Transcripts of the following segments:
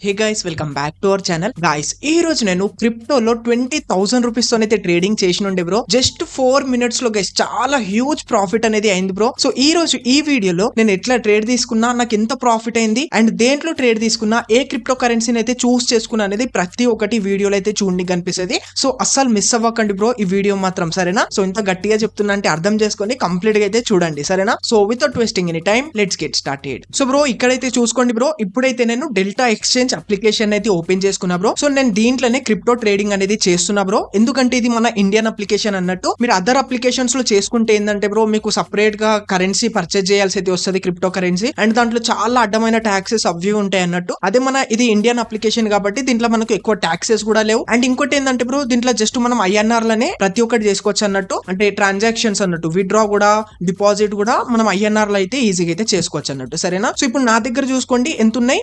Hey guys, welcome back to our channel. Guys, ఈ రోజు నేను క్రిప్టోలో 20,000 రూపీస్ తో అయితే ట్రేడింగ్ చేసినుండే బ్రో. జస్ట్ 4 మినిట్స్ లో గైస్ చాలా హ్యూజ్ ప్రాఫిట్ అనేది అయింది బ్రో. సో ఈ రోజు ఈ వీడియోలో నేను ఎట్లా ట్రేడ్ తీసుకున్నా, నాకు ఎంత ప్రాఫిట్ అయింది అండ్ దేంట్లో ట్రేడ్ తీసుకున్నా, ఏ క్రిప్టో కరెన్సీని అయితే చూస్ చేసుకున్నా అనేది ప్రతి ఒక్కటి వీడియోలో అయితే చూడండి కనిపిస్తుంది. సో అస్సలు మిస్ అవ్వకండి బ్రో ఈ వీడియో మాత్రం, సరేనా? సో ఇంత గట్టిగా చెప్తున్నా అంటే అర్థం చేసుకొని కంప్లీట్ గా అయితే చూడండి, సరేనా? So without wasting any time let's get started. So bro ఇక్కడైతే చూసుకోండి బ్రో, ఇప్పుడైతే నేను డెల్టా ఎక్స్చేంజ్ అప్లికేషన్ అయితే ఓపెన్ చేసుకున్నా బ్రో. సో నేను దీంట్లోనే క్రిప్టో ట్రేడింగ్ అనేది చేస్తున్నా బ్రో. ఎందుకంటే ఇది మన ఇండియన్ అప్లికేషన్ అన్నట్టు. మీరు అదర్ అప్లికేషన్స్ లో చేసుకుంటే ఏంటంటే బ్రో, మీకు సపరేట్ గా కరెన్సీ పర్చేజ్ చేయాల్సి అయితే వస్తుంది, క్రిప్టో కరెన్సీ. అండ్ దాంట్లో చాలా అడ్డమైన ట్యాక్సెస్ అవి ఉంటాయి అన్నట్టు. అదే మన ఇది ఇండియన్ అప్లికేషన్ కాబట్టి దీంట్లో మనకు ఎక్కువ ట్యాక్సెస్ కూడా లేవు. అండ్ ఇంకోటి ఏంటంటే బ్రో, దీంట్లో జస్ట్ మనం ఐఎన్ఆర్ లనే ప్రతి ఒక్కటి చేసుకోవచ్చు అన్నట్టు. అంటే ట్రాన్సాక్షన్స్ అన్నట్టు, విత్డ్రా కూడా డిపాజిట్ కూడా మనం ఐఎన్ఆర్ లో అయితే ఈజీగా అయితే చేసుకోవచ్చు అన్నట్టు, సరేనా? సో ఇప్పుడు నా దగ్గర చూసుకోండి ఎంత ఉన్నాయి,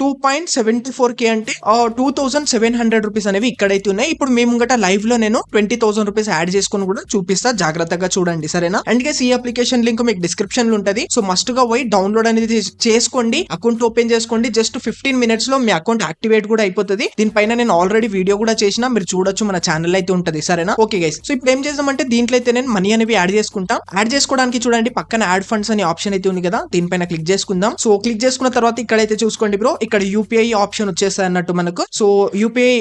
2.74K అంటే 2,700 రూపీస్ అనేవి ఇక్కడైతే ఉన్నాయి. ఇప్పుడు మేము ముంగట లైవ్ లో నేను 20,000 రూపీస్ యాడ్ చేసుకుని కూడా చూపిస్తా, జాగ్రత్తగా చూడండి, సరేనా? అండ్ గైస్ ఈ అప్లికేషన్ లింక్ మీకు డిస్క్రిప్షన్ లో ఉంటది. సో మస్ట్ గా పోయి డౌన్లోడ్ అనేది చేసుకోండి, అకౌంట్ ఓపెన్ చేసుకోండి. జస్ట్ 15 మినిట్స్ లో మీ అకౌంట్ యాక్టివేట్ కూడా అయిపోతుంది. దీనిపైన నేను ఆల్రెడీ వీడియో కూడా చేసిన, మీరు చూడొచ్చు, మన ఛానల్ అయితే ఉంటది, సరేనా? ఓకే గైస్, సో ఇప్పుడు ఏం చేద్దామంటే దీంట్లో అయితే నేను మనీ అనేవి యాడ్ చేసుకుంటాం. యాడ్ చేసుకోవడానికి చూడండి పక్కన యాడ్ ఫండ్స్ అనే ఆప్షన్ అయితే ఉంది కదా, దీనిపైన క్లిక్ చేసుకుందాం. సో క్లిక్ చేసుకున్న తర్వాత ఇక్కడైతే చూసుకోండి బ్రో, ఇక్కడ యూపీఐ ఆప్షన్ వచ్చేస్తాయి అన్నట్టు మనకు. సో యూపీఐ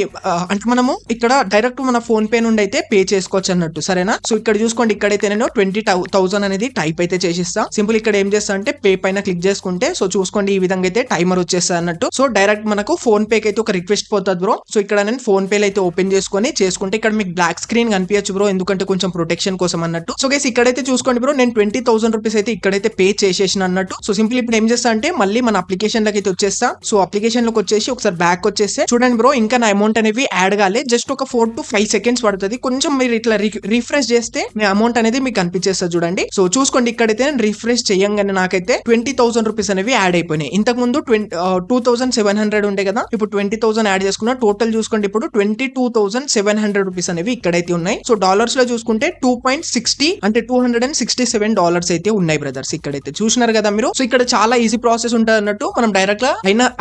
అంటే మనము ఇక్కడ డైరెక్ట్ మన ఫోన్ పే నుండి అయితే పే చేసుకోవచ్చు అన్నట్టు, సరేనా? సో ఇక్కడ చూసుకోండి, ఇక్కడైతే నేను 20,000 అనేది టైప్ అయితే చేసిస్తా. సింపుల్ ఇక్కడ ఏం చేస్తా అంటే పే పైన క్లిక్ చేసుకుంటే, సో చూసుకోండి ఈ విధంగా అయితే టైమర్ వచ్చేస్తా అన్నట్టు. సో డైరెక్ట్ మనకు ఫోన్ పే కి అయితే ఒక రిక్వెస్ట్ పోతుంది బ్రో. సో ఇక్కడ నేను ఫోన్ పే అయితే ఓపెన్ చేసుకుంటే ఇక్కడ మీకు బ్లాక్ స్క్రీన్ కనిపించచ్చు బ్రో, ఎందుకంటే కొంచెం ప్రొటెక్షన్ కోసం అన్నట్టు. సో గైస్ ఇక్కడైతే చూసుకోండి బ్రో, నేను 20,000 రూపీస్ అయితే ఇక్కడైతే పే చేసేసిన అన్నట్టు. సో సింపుల్ ఇప్పుడు ఏం చేస్తా అంటే మళ్ళీ మన అప్లికేషన్ లోకి అయితే వచ్చేస్తా. సో అప్లికేషన్ లోకి వచ్చేసి ఒకసారి బ్యాక్ వచ్చేస్తే చూడండి బ్రో, ఇంకా నా అమౌంట్ అనేవి యాడ్ కాలే. జస్ట్ ఒక 4 to 5 సెకండ్స్ పడుతుంది. కొంచెం మీరు ఇట్లా రిఫ్రెష్ చేస్తే మీ అమౌంట్ అనేది మీకు కనిపించేస్తుంది చూడండి. సో చూసుకోండి ఇక్కడైతే నేను రిఫ్రెష్ చేయంగానే నాకైతే 20,000 రూపీస్ అనేవి యాడ్ అయిపోయినాయి. ఇంతకు ముందు 2,700 ఉండే కదా, ఇప్పుడు 20,000 యాడ్ చేసుకున్నా. టోటల్ చూసుకోండి ఇప్పుడు 22,700 రూపీస్ అనేవి ఇక్కడైతే ఉన్నాయి. సో డాలర్స్ లో చూసుకుంటే 2.60 అంటే $267 అయితే ఉన్నాయి బ్రదర్స్. ఇక్కడైతే చూసినారు కదా మీరు. సో ఇక్కడ చాలా ఈజీ ప్రాసెస్ ఉంటుంది అన్నట్టు. మనం డైరెక్ట్ గా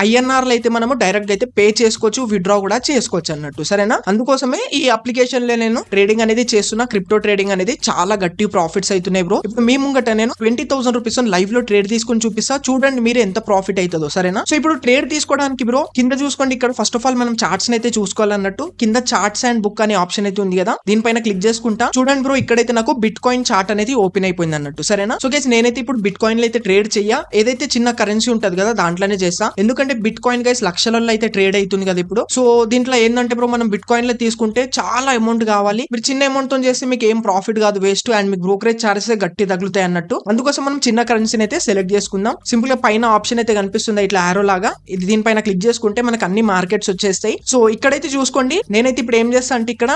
ఐఎన్ఆర్ లో అయితే మనము డైరెక్ట్ అయితే పే చేసుకోవచ్చు, విత్డ్రా కూడా చేసుకోవచ్చు అన్నట్టు, సరేనా? అందుకోసమే ఈ అప్లికేషన్ లో నేను ట్రేడింగ్ అనేది చేస్తున్నా. క్రిప్టో ట్రేడింగ్ అనేది చాలా గట్టి ప్రాఫిట్స్ అవుతున్నాయి బ్రో. ఇప్పుడు మీ ముంగట నేను 20,000 రూపీస్ లైవ్ లో ట్రేడ్ తీసుకుని చూపిస్తా, చూడండి మీరు ఎంత ప్రాఫిట్ అవుతుందో, సరేనా? సో ఇప్పుడు ట్రేడ్ తీసుకోవడానికి బ్రో కింద చూసుకోండి, ఇక్కడ ఫస్ట్ ఆఫ్ ఆల్ మనం చార్ట్స్ అయితే చూసుకోవాలన్నట్టు. కింద చార్ట్స్ అండ్ బుక్ అనే ఆప్షన్ అయితే ఉంది కదా, దీనిపైన క్లిక్ చేసుకుంటా. చూడండి బ్రో, ఇక్కడైతే నాకు బిట్ కాయిన్ చార్ట్ అనేది ఓపెన్ అయిపోయింది అన్నట్టు, సరేనా? సో గైస్ నేనైతే ఇప్పుడు బిట్ కాయిన్ లో అయితే ట్రేడ్ చెయ్యా, ఏదైతే చిన్న కరెన్సీ ఉంటది కదా దాంట్లోనే చేస్తా. ఎందుకంటే బిట్ కాయిన్ గైస్ లక్షలలో అయితే ట్రేడ్ అవుతుంది కదా ఇప్పుడు. సో దీంట్లో ఏంటంటే బ్రో, మనం బిట్ కాయిన్ లో తీసుకుంటే చాలా అమౌంట్ కావాలి. మీరు చిన్న అమౌంట్ తో చేస్తే మీకు ఏం ప్రాఫిట్ కాదు, వేస్ట్. అండ్ మీకు బ్రోకరేజ్ చార్జెస్ గట్టి తగులుతాయి అన్నట్టు. అందుకోసం మనం చిన్న కరెన్సీని అయితే సెలెక్ట్ చేసుకుందాం. సింపుల్ గా పైన ఆప్షన్ అయితే కనిపిస్తుంది ఇట్లా ఆరో లాగా, ఇది దీనిపైన క్లిక్ చేసుకుంటే మనకు అన్ని మార్కెట్స్ వచ్చేస్తాయి. సో ఇక్కడైతే చూసుకోండి, నేనైతే ఇప్పుడు ఏం చేస్తా అంటే ఇక్కడ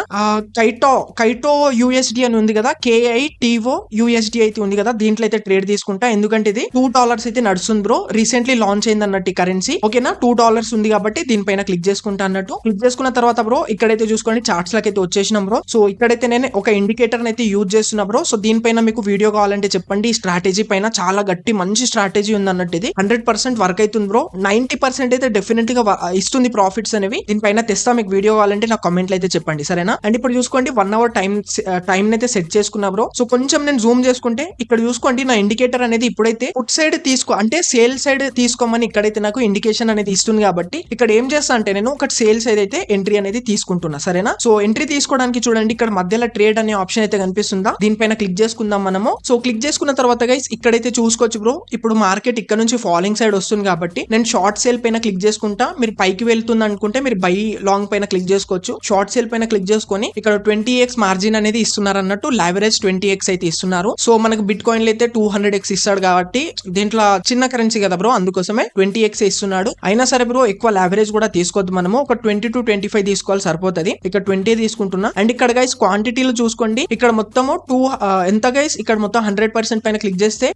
కైటో యూఎస్డి అని ఉంది కదా, KITO USD అయితే ఉంది కదా, దీంట్లో అయితే ట్రేడ్ తీసుకుంటా. ఎందుకంటే ఇది $2 అయితే నడుస్తుంది బ్రో, రీసెంట్లీ లాంచ్ అయింది అన్నట్టు ఈ కరెన్సీ, ఓకేనా? $2 ఉంది కాబట్టి దీనిపైన క్లిక్ చేసుకుంటా అన్నట్టు. క్లిక్ చేసుకున్న తర్వాత బ్రో ఇక్కడైతే చూసుకోండి చార్ట్స్ లకి అయితే వచ్చేసినాం బ్రో. సో ఇక్కడైతే నేను ఒక ఇండికేటర్ అయితే యూజ్ చేస్తున్నా బ్రో. సో దీనిపైన మీకు వీడియో కావాలంటే చెప్పండి. ఈ స్ట్రాటజీ పైన చాలా గట్టి మంచి స్ట్రాటజీ ఉంది అన్నట్టు. ఇది 100% వర్క్ అవుతుంది బ్రో. 90% అయితే డెఫినెట్ గా ఇస్తుంది ప్రాఫిట్స్ అనేవి. దీనిపైన తెస్తా, మీకు వీడియో కావాలంటే నాకు కామెంట్లు అయితే చెప్పండి, సరేనా? అండ్ ఇప్పుడు చూసుకోండి 1 అవర్ టైం అయితే సెట్ చేసుకున్నా బ్రో. సో కొంచెం నేను జూమ్ చేసుకుంటే ఇక్కడ చూసుకోండి నా ఇండికేటర్ అనేది ఇప్పుడైతే ఫుట్ సైడ్ అంటే సేల్ సైడ్ తీసుకోమని ఇక్కడైతే నాకు ఇండికేషన్ అనేది ఇస్తుంది. కాబట్టి ఇక్కడ ఏం చేస్తా అంటే నేను ఒక సేల్ సైడ్ అయితే ఎంట్రీ అనేది తీసుకుంటున్నా, సరేనా? సో ఎంట్రీ తీసుకోవడానికి చూడండి ఇక్కడ మధ్యలో ట్రేడ్ అనే ఆప్షన్ అయితే కనిపిస్తుందా, దీనిపైన క్లిక్ చేసుకుందాం మనము. సో క్లిక్ చేసుకున్న తర్వాత గైస్ ఇక్కడైతే చూసుకోవచ్చు బ్రో, ఇప్పుడు మార్కెట్ ఇక్కడ నుంచి ఫాలింగ్ సైడ్ వస్తుంది కాబట్టి నేను షార్ట్ సేల్ పైన క్లిక్ చేసుకుంటా. మీరు పైకి వెళ్తుంది అనుకుంటే మీరు బై లాంగ్ పైన క్లిక్ చేసుకోవచ్చు. షార్ట్ సేల్ పైన క్లిక్ చేసుకొని ఇక్కడ 20x మార్జిన్ అనేది ఇస్తున్నారు అన్నట్టు, లావరేజ్ 20x అయితే ఇస్తున్నారు. సో మనకు బిట్ కాయిన్ లో అయితే 200x ఇస్తాడు కాబట్టి దీంట్లో చిన్న కరెన్సీ కదా బ్రో, అందుకోసమే 20x ఇస్తున్నాడు. అయినా సరే బ్రో ఎక్కువ లావరేజ్ కూడా తీసుకోవద్దు, మనము ఒక 20 to 25 తీసుకోవాలి సరిపోతుంది. ఇక్కడ 20 తీసుకుంటున్నా. అండ్ ఇక్కడ గైస్ క్వాంటిటీలో చూసుకోండి, ఇక్కడ మొత్తము ఎంత గైస్, ఇక్కడ మొత్తం 100% పైన క్లిక్ చేస్తే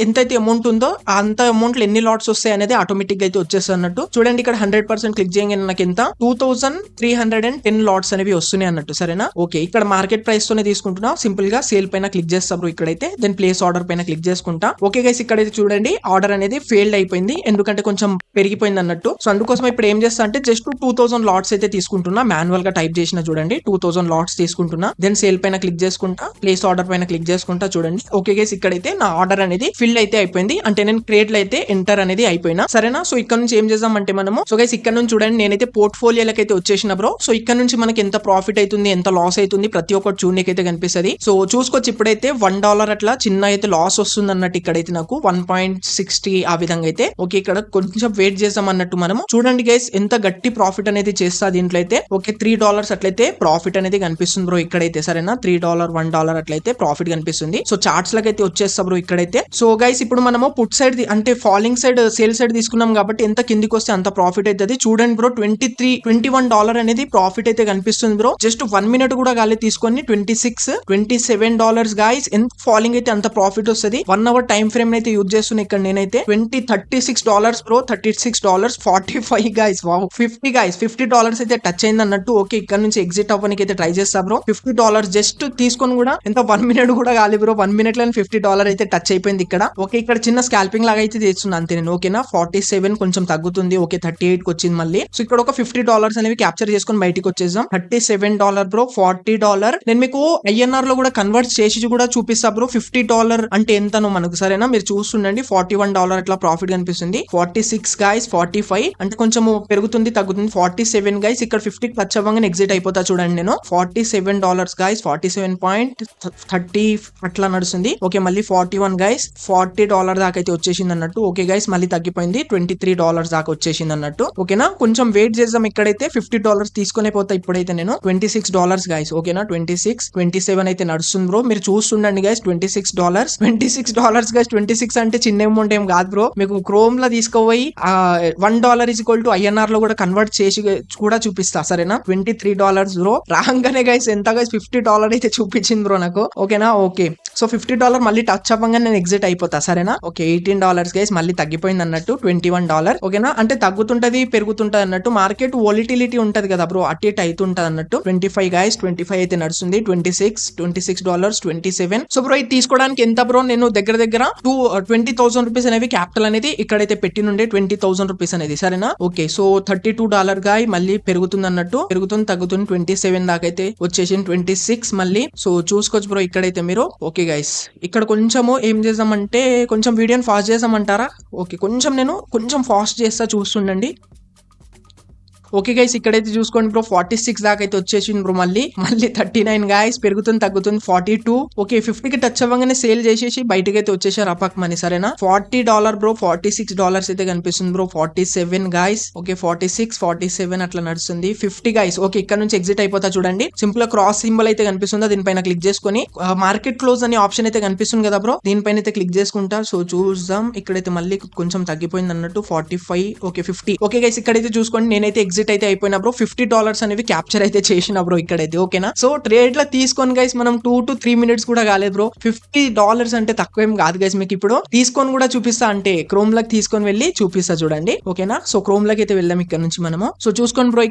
ఎంతైతే అమౌంట్ ఉందో అంత అమౌంట్ లో ఎన్ని లాట్స్ వస్తాయి అనేది ఆటోమేటిక్ గా అయితే వచ్చేస్తుంది అన్నట్టు. చూడండి ఇక్కడ 100% క్లిక్ చేయగానే నాకు ఎంత 2,310 లాట్స్ అనేవి వస్తున్నాయి అన్నట్టు, సరేనా? ఓకే, ఇక్కడ మార్కెట్ ప్రైస్ తోనే తీసుకుంటున్నా. సింపుల్ గా సేల్ పైన క్లిక్ చేస్తా బ్రో ఇక్కడైతే, దెన్ ప్లేస్ ఆర్డర్ పైన క్లిక్ చేసుకుంటా. ఓకే గైస్ ఇక్కడైతే చూడండి ఆర్డర్ అనేది ఫెయిల్డ్ అయిపోయింది, ఎందుకంటే కొంచెం పెరిగిపోయింది అన్నట్టు. అన్నట్టు. సో అందుకోసం ఇప్పుడు ఏం చేస్తా అంటే జస్ట్ 2000 లాట్స్ అయితే తీసుకుంటున్నా, మాన్యువల్ గా టైప్ చేసిన చూడండి 2000 లాట్స్ తీసుకుంటున్నా. దెన్ సేల్ పైన క్లిక్ చేసుకుంటా, ప్లేస్ ఆర్డర్ పైన క్లిక్ చేసుకుంటా చూడండి. ఓకే గైస్, ఇక్కడైతే నా ఆర్డర్ అనేది ఫిల్ అయితే అయిపోయింది, అంటే నేను క్రేట్ లో అయితే ఎంటర్ అనేది అయిపోయినా. సరేనా, సో ఇక్కడ నుంచి ఏం చేద్దాం అంటే మనము, సో గైస్ ఇక్కడ నుంచి చూడండి నేనైతే పోర్ట్ఫోలియోలకి అయితే వచ్చేసిన బ్రో. సో ఇక్కడ నుంచి మనకి ఎంత ప్రాఫిట్ అవుతుంది, ఎంత లాస్ అవుతుంది, ప్రతి ఒక్కటి చూడనీకైతే కనిపిస్తుంది. సో చూసుకోవచ్చు ఇప్పుడైతే $1 అట్లా చిన్న అయితే లాస్ వస్తుంది అన్నట్టు. ఇక్కడైతే నాకు 1.60 ఆ విధంగా అయితే. ఓకే, ఇక్కడ కొంచెం వెయిట్ చేసాం అన్నట్టు మనము. చూడండి గైస్ ఎంత గట్టి ప్రాఫిట్ అనేది చేస్తా దీంట్లో అయితే. ఓకే, $3 అట్లయితే ప్రాఫిట్ అనేది కనిపిస్తుంది బ్రో ఇక్కడైతే. సరేనా, $3 $1 అట్లయితే ప్రాఫిట్ కనిపిస్తుంది. సో చార్ట్స్ లకి అయితే వచ్చేస్తా బ్రో ఇక్కడైతే. సో గైస్ ఇప్పుడు మనము పుట్ సైడ్ అంటే ఫాలింగ్ సైడ్ సేల్ సైడ్ తీసుకున్నాం కాబట్టి ఎంత కిందికి వస్తే అంత ప్రాఫిట్ అవుతుంది. చూడండి బ్రో, $21 అనేది ప్రాఫిట్ అయితే కనిపిస్తుంది బ్రో. జస్ట్ 1 మినిట్ కూడా గాలి తీసుకొని $27 గైస్. ఎంత ఫాలింగ్ అయితే అంత ప్రాఫిట్ వస్తుంది. 1 అవర్ టైం ఫ్రేమ్ అయితే యూజ్ చేస్తున్నా ఇక్కడ నేనైతే. $36 బ్రో, $36 45 గైస్. వావ్, $50 అయితే టచ్ అయింది అన్నట్టు. ఓకే, ఇక్కడ నుంచి ఎగ్జిట్ అవ్వడానికి అయితే ట్రై చేస్తా బ్రో. $50 జస్ట్ తీసుకొని కూడా ఎంత 1 మినిట్ కూడా కాలి బ్రో. 1 మినిట్ లో $50 అయితే టచ్ అయిపోయింది ఇక్కడ. ఓకే, ఇక్కడ చిన్న స్కాల్పింగ్ లాగా అయితే చేస్తున్నా అంతే నేను. ఓకేనా, 47 కొంచెం తగ్గుతుంది. ఓకే, 38 కి వచ్చింది మళ్ళీ. సో ఇక్కడ ఒక $50 అనేవి క్యాప్చర్ చేసుకొని బయటికి వచ్చేసాం. $37 బ్రో, $40 నేను మీకు INR లో కూడా కన్వర్ట్ చేసి కూడా చూపిస్తా బ్రో. $50 అంటే ఎంతనో మనకు. సరేనా, మీరు చూస్తుండండి. $41 అట్లా ప్రాఫిట్ కనిపిస్తుంది. 46 గైస్, 45 అంటే కొంచెం పెరుగుతుంది తగ్గుతుంది. 47 గైస్, ఇక్కడ 50 టచ్ అవ్వగానే ఎగ్జిట్ అయిపోతా చూడండి నేను. $47 గైస్, 47.30 అట్లా నడుస్తుంది. ఓకే, మళ్ళీ 41 గైస్, $40 దాకా అయితే వచ్చేసింది అన్నట్టు. ఓకే గైస్, మళ్ళీ తగ్గిపోయింది, $23 దాకా వచ్చేసింది అన్నట్టు. ఓకేనా, కొంచెం వెయిట్ చేద్దాం. ఇక్కడైతే $50 తీసుకునే పోతా ఇప్పుడైతే నేను. $26 గైస్. ఓకేనా, 26 27 అయితే నడుస్తుంది బ్రో. మీరు చూస్తుండండి గైస్. $26 గైస్. 26 అంటే చిన్న అమౌంట్ ఏం కాదు బ్రో. మీకు క్రోమ్ లో తీసుకోపోయి $1 = INR లో కూడా కన్వర్ట్ చేసి కూడా చూపిస్తా. సరేనా, $23 బ్రో. రాగానే గైస్ ఎంత గైస్ $50 అయితే చూపించింది బ్రో నాకు. ఓకేనా, ఓకే. సో $50 మళ్ళీ టచ్ అవ్వగానే నేను ఎగ్జిట్ అయిపోతా. సరేనా, ఓకే. $18 గైస్, మళ్ళీ తగ్గిపోయింది అన్నట్టు. $21. ఓకేనా, అంటే తగ్గుతుంటది పెరుగుతుంటది అన్నట్టు. మార్కెట్ వోలిటిలిటీ ఉంటది కదా బ్రో, అటు ఇటు అవుతుంటది అన్నట్టు. 25 గైస్, 25 అయితే నడుస్తుంది. $26 $27. సో బ్రో ఇది తీసుకోవడానికి ఎంత బ్రో, నేను దగ్గర 20,000 రూపీస్ అనేవి క్యాపిటల్ అనేది ఇక్కడైతే పెట్టినుండే. 20,000 రూపీస్ అనేది. సరేనా, ఓకే. సో $32 గాయ మళ్ళీ పెరుగుతుంది అన్నట్టు. పెరుగుతుంది తగ్గుతుంది. 27 దాకా అయితే వచ్చేసి 26 మళ్ళీ. సో చూసుకోవచ్చు బ్రో ఇక్కడైతే మీరు. ఓకే గైస్, ఇక్కడ కొంచెము ఏం చేద్దామంటే కొంచెం వీడియోని ఫాస్ట్ చేద్దామంటారా? ఓకే, కొంచెం ఫాస్ట్ చేస్తా, చూస్తుండండి. ఓకే గైస్, ఇక్కడైతే చూసుకోండి బ్రో. 46 దాకా అయితే వచ్చేసింది బ్రో. మళ్ళీ 39 గైస్, పెరుగుతుంది తగ్గుతుంది. 42. ఓకే, 50కి టచ్ అవ్వగానే సేల్ చేసేసి బయటకి అయితే వచ్చేసారు అపాక్ మనీ. సరేనా, $40 బ్రో. $46 అయితే కనిపిస్తుంది బ్రో. 47 గైస్. ఓకే, 46 47 అట్లా నడుస్తుంది. 50 గైస్. ఓకే, ఇక్కడ నుంచి ఎగ్జిట్ అయిపోతా చూడండి. సింపుల్ గా క్రాస్ సింబల్ అయితే కనిపిస్తుందా, దీనిపైన క్లిక్ చేసుకుని మార్కెట్ క్లోజ్ అనే ఆప్షన్ అయితే కనిపిస్తుంది కదా బ్రో, దీనిపైన అయితే క్లిక్ చేసుకుంటా. సో చూద్దాం, ఇక్కడైతే మళ్ళీ కొంచెం తగ్గిపోయింది అన్నట్టు. 45. ఓకే, 50. ఓకే గైస్, ఇక్కడైతే చూసుకోండి నేనైతే ఎగ్జిట్ అయితే అయిపోయినా బ్రో. $50 అనేవి క్యాప్చర్ అయితే చేసిన బ్రో ఇక్కడైతే. ఓకేనా, సో ట్రేడ్ లా తీసుకొని గైస్ మనం 2 to 3 మినిట్స్ కూడా కాలేదు బ్రో. $50 అంటే తక్కువ ఏం కాదు గైస్. మీకు ఇప్పుడు తీసుకొని కూడా చూపిస్తా, అంటే క్రోమ్ లకి తీసుకొని వెళ్ళి చూపిస్తా చూడండి. ఓకేనా, సో క్రోమ్ లకి అయితే వెళ్దాం ఇక్కడ నుంచి మనము. సో చూసుకోండి బ్రో,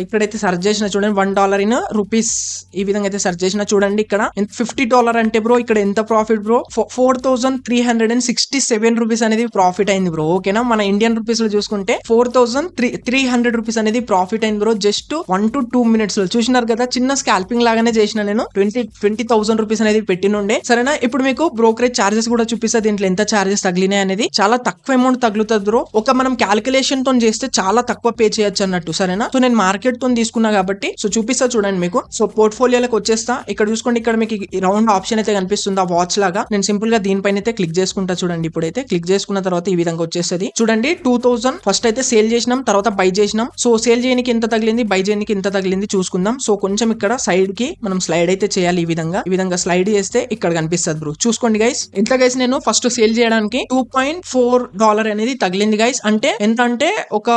ఇక్కడైతే సెర్చ్ చేసిన చూడండి. $1 in రూపీస్ ఈ విధంగా అయితే సెర్చ్ చేసిన చూడండి. ఇక్కడ $50 అంటే బ్రో ఇక్కడ ఎంత ప్రాఫిట్ బ్రో, 4,367 రూపీస్ అనేది ప్రాఫిట్ అయింది బ్రో. ఓకేనా, మన ఇండియన్ రూపీస్ లో చూసుకుంటే 4,300 రూపీస్ అనేది ప్రాఫిట్ అయింది బ్రో. జస్ట్ 1 to 2 మినిట్స్ లో. చూసినారు కదా, చిన్న స్కాల్పింగ్ లాగానే చేసిన నేను. 20,000 రూపీస్ అనేది పెట్టినుండే. సరేనా, ఇప్పుడు మీకు బ్రోకరేజ్ చార్జెస్ కూడా చూపిస్తా. దీంట్లో ఎంత చార్జెస్ తగిలినాయి అనేది. చాలా తక్కువ అమౌంట్ తగులుతుంది బ్రో. ఒక మనం క్యాల్కులేషన్ తో చేస్తే చాలా తక్కువ పే చేయొచ్చు అన్నట్టు. సరేనా, సో నేను మార్కెట్ తో తీసుకున్నా కాబట్టి సో చూపిస్తా చూడండి మీకు. సో పోర్ట్ఫోలియోలకు వచ్చేస్తా. ఇక్కడ చూసుకోండి, ఇక్కడ మీకు రౌండ్ ఆప్షన్ అయితే కనిపిస్తుంది, ఆ వాచ్ లాగా. నేను సింపుల్ గా దీనిపైన అయితే క్లిక్ చేసుకుంటా చూడండి. ఇప్పుడైతే క్లిక్ చేసుకున్న తర్వాత ఈ విధంగా వచ్చేస్తుంది చూడండి. 2000 ఫస్ట్ అయితే సేల్ చేసినాం, తర్వాత బై చేసినాం. సో సేల్ చేయడానికి ఎంత తగిలింది, బై చేయడానికి ఎంత తగిలింది చూసుకుందాం. సో కొంచెం ఇక్కడ సైడ్ కి మనం స్లైడ్ అయితే చేయాలి. ఈ విధంగా స్లైడ్ చేస్తే ఇక్కడ కనిపిస్తుంది బ్రో. చూసుకోండి గైస్, ఎంత గైస్ నేను ఫస్ట్ సేల్ చేయడానికి $2.4 అనేది తగిలింది గైస్. అంటే ఎంత అంటే ఒక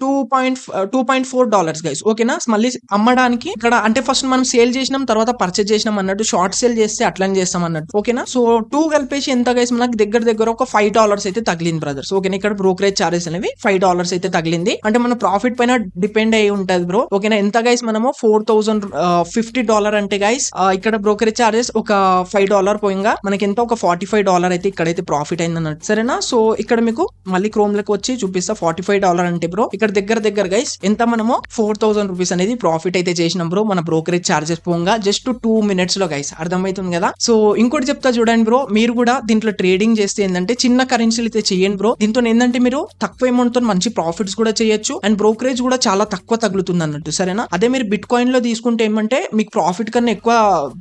$2.4 గైస్. ఓకేనా, మళ్ళీ అమ్మడానికి ఇక్కడ అంటే ఫస్ట్ మనం సేల్ చేసినాం, తర్వాత పర్చేజ్ చేసినాం అన్నట్టు. షార్ట్ సేల్ చేస్తే అట్లని చేస్తాం అన్నట్టు. ఓకేనా, సో 2 కలిపేసి ఎంత గైస్ మనకి దగ్గర ఒక $5 అయితే తగిలింది బ్రదర్స్. ఓకేనా, ఇక్కడ బ్రోకరేజ్ చార్జెస్ అనేవి $5 అయితే తగిలింది. అంటే మన ప్రాఫిట్ పైన డిపెండ్ అయి ఉంటది బ్రో. ఓకేనా, ఎంత గైస్ మనము $4,050 అంటే గైస్ ఇక్కడ బ్రోకరేజ్ చార్జెస్ ఒక $5 పోయింగా మనకి ఎంత ఒక $45 అయితే ఇక్కడైతే ప్రాఫిట్ అయింది అన్నట్టు. సరేనా, సో ఇక్కడ మీకు మళ్ళీ క్రోమ్ లకు వచ్చి చూపిస్తా. $45 అంటే బ్రో ఇక్కడ దగ్గర గైస్ ఎంత మనము 4,000 రూపీస్ అనేది ప్రాఫిట్ అయితే చేసినాం బ్రో మన బ్రోకరేజ్ చార్జెస్ పోగా జస్ట్ 2 minutes లో గైస్. అర్థమవుతుంది కదా. సో ఇంకోటి చెప్తా చూడండి బ్రో, మీరు కూడా దీంట్లో ట్రేడింగ్ చేస్తే ఏంటంటే చిన్న కరెన్సీలు అయితే చేయండి బ్రో. దీంతో ఏంటంటే మీరు తక్కువ అమౌంట్ తో మంచి ప్రాఫిట్స్ కూడా చేయొచ్చు అండ్ బ్రోకరేజ్ కూడా చాలా తక్కువ తగులుతుంది అన్నట్టు. సరేనా, అదే మీరు బిట్ కాయిన్ లో తీసుకుంటే ఏమంటే మీకు ప్రాఫిట్ కన్నా ఎక్కువ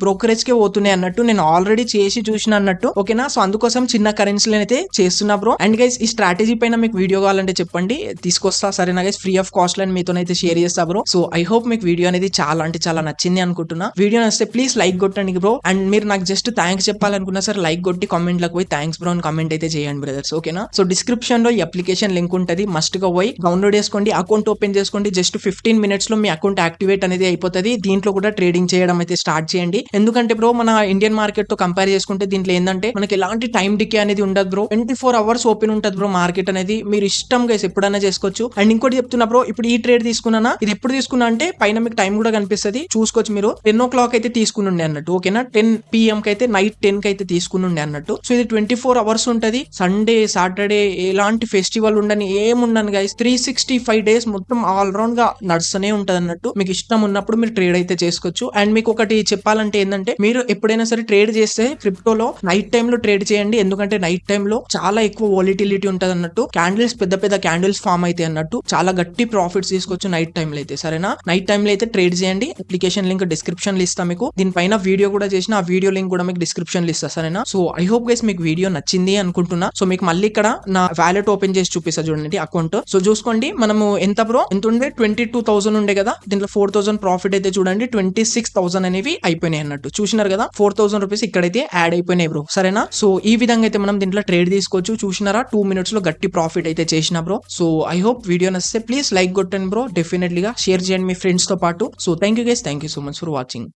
బ్రోకరేజ్ కే పోతున్నాయి అన్నట్టు. నేను ఆల్రెడీ చేసి చూసిన అన్నట్టు. ఓకేనా, సో అందుకోసం చిన్న కరెన్సీలు అయితే చేస్తున్నా బ్రో. అండ్ గైస్ ఈ స్ట్రాటజీ పైన మీకు వీడియో కావాలంటే చెప్పండి, తీసుకొస్తా. సరేనా గైస్, ఫ్రీ ఆఫ్ కాస్ట్ అని మీతోనైతే షేర్ చేస్తా బ్రో. సో ఐ హోప్ మీకు వీడియో అనేది చాలా అంటే చాలా నచ్చింది అనుకుంటున్నా. వీడియో నచ్చితే ప్లీజ్ లైక్ కొట్టండి బ్రో. అండ్ మీరు నాకు జస్ట్ థ్యాంక్స్ చెప్పాలనుకున్నా సరే లైక్ కొట్టి కామెంట్ లకు పోయి థ్యాంక్స్ బ్రో అని కామెంట్ అయితే చేయండి బ్రదర్స్. ఓకేనా, సో డిస్క్రిప్షన్ లో ఈ అప్లికేషన్ లింక్ ఉంటది, మస్ట్ గా పోయి డౌన్లోడ్ చేసుకోండి, అకౌంట్ ఓపెన్ చేసుకోండి. జస్ట్ 15 minutes లో మీ అకౌంట్ యాక్టివేట్ అనేది అయిపోతుంది. దీంట్లో కూడా ట్రేడింగ్ చేయడం అయితే స్టార్ట్ చేయండి. ఎందుకంటే బ్రో మన ఇండియన్ మార్కెట్ తో కంపేర్ చేసుకుంటే దీంట్లో ఏంటంటే మనకి ఎలాంటి టైం డికే అనేది ఉండదు బ్రో. 24 hours ఓపెన్ ఉంటుంది బ్రో మార్కెట్ అనేది. మీరు ఇష్టం గైస్ ఎప్పుడైనా చేసుకోవచ్చు. అండ్ ఇంకోటి చెప్తున్నా బ్రో, ఇప్పుడు ఈ ట్రేడ్ తీసుకున్నా, ఇది ఎప్పుడు తీసుకున్నా అంటే పైన మీకు టైం కూడా కనిపిస్తుంది చూసుకోవచ్చు. మీరు 10 o'clock అయితే తీసుకుని ఉండే అన్నట్టు. ఓకేనా, 10 PM కి అయితే నైట్ 10 కి అయితే తీసుకుని ఉండే అన్నట్టు. సో ఇది 24 hours ఉంటది. సండే సాటర్డే ఎలాంటి ఫెస్టివల్ ఉండని ఏముండను గైస్, 365 days మొత్తం ఆల్ రౌండ్ గా నడుస్తూనే ఉంటది అన్నట్టు. మీకు ఇష్టం ఉన్నప్పుడు మీరు ట్రేడ్ అయితే చేసుకోవచ్చు. అండ్ మీకు ఒకటి చెప్పాలంటే ఏంటంటే మీరు ఎప్పుడైనా సరే ట్రేడ్ చేస్తే క్రిప్టోలో నైట్ టైమ్ లో ట్రేడ్ చేయండి. ఎందుకంటే నైట్ టైమ్ లో చాలా ఎక్కువ వాలిటిలిటీ ఉంటది అన్నట్టు. క్యాండిల్స్ పెద్ద క్యాండిల్స్ ఫామ్ అయితే అన్నట్టు. చాలా గట్టి ప్రాఫిట్స్ తీసుకోవచ్చు నైట్ టైమ్ లో అయితే. సరేనా, నైట్ టైమ్ లో అయితే ట్రేడ్ చేయండి. అప్లికేషన్ లింక్ డిస్క్రిప్షన్ లో ఇస్తా మీకు. దీనిపైన వీడియో కూడా చేసిన, ఆ వీడియో లింక్ కూడా మీకు డిస్క్రిప్షన్ లో ఇస్తా. సరేనా, సో ఐ హోప్ గైస్ మీకు వీడియో నచ్చింది అనుకుంటున్నా. సో మీకు మళ్ళీ ఇక్కడ నా వాలెట్ ఓపెన్ చేసి చూపిస్తా చూడండి అకౌంట్. సో చూసుకోండి మనము ఎంత బ్రో ఎంత ఉండే 22,000 ఉండే కదా, దీంట్లో 4,000 ప్రాఫిట్ అయితే చూడండి 26,000 అనేవి అయిపోయినాయి అన్నట్టు. చూసినారు కదా 4,000 రూపీస్ ఇక్కడైతే యాడ్ అయిపోయినాయి బ్రో. సరేనా, సో ఈ విధంగా అయితే మనం దీంట్లో ట్రేడ్ తీసుకోవచ్చు. చూసినారా 2 minutes లో గట్టి ప్రాఫిట్ అయితే చేసిన bro. So I hope video నచ్చితే ప్లీజ్ లైక్ కొట్టండి బ్రో. డెఫినెట్లీగా షేర్ చేయండి మీ ఫ్రెండ్స్ తో పాటు. So thank you guys, thank you so much for watching.